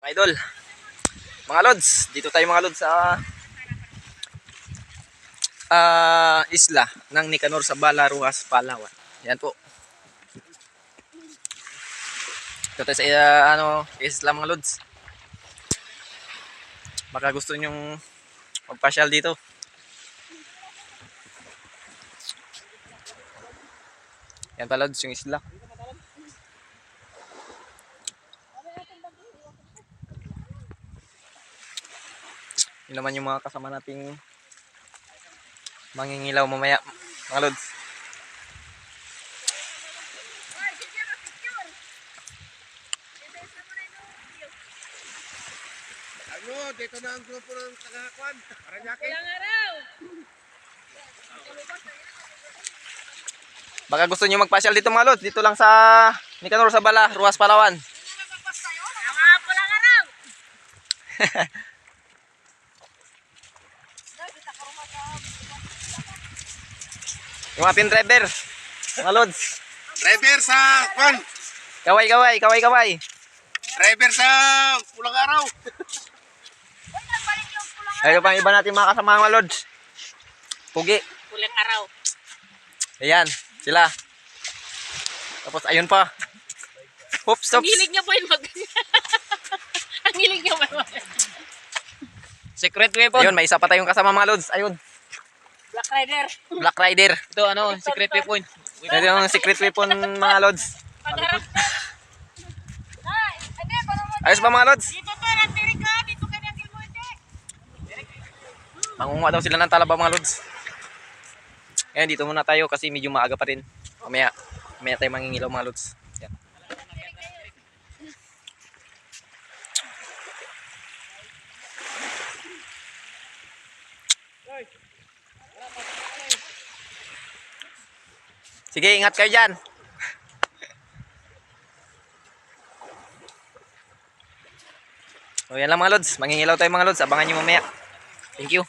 Mga idol, mga lods, dito tayo mga lods sa isla ng Nicanor sa Balaruhas, Palawan. Yan po. Dito tayo sa isla mga lods. Baka gusto nyong magpasyal dito. Yan pa lods yung isla. Yun naman yung mga kasama nating mangingilaw mamaya mga lods. Dito na ang grupo ng tagakwan. Paranaque. Ilang araw. Baka gusto nyo magpasyal dito mga lods. Dito lang sa Nicanor sa Balaruhas, Palawan. Mga pulang araw. Yung ating driver, mga lods. Driver sa kwan. Kaway. Driver sa pulang araw. Ayun pang iba natin mga kasama mga lods. Pugi. Pulang araw. Ayan, sila. Tapos ayun pa. Hoops, Ang stops. hilig niya po yun mag... Ang hilig niya po yun. Secret weapon. Ayun, may isa pa tayong kasama mga lods. Ayun, Black Rider. Black Rider. Ito secret weapon. Ito yung secret weapon mga lods. Pagharap. Ayos ba mga lods? Dito to, nagtirik ka. Dito ka ng Gilmonte. Mangunguha daw sila ng talaba mga lods. Ngayon, dito muna tayo kasi medyo maaga pa rin. Mamaya tayo mangingilaw mga lods. Yan. Sige, ingat kayo dyan. O yan lang mga lods. Mangingilaw tayo mga lods. Abangan nyo mamaya. Thank you.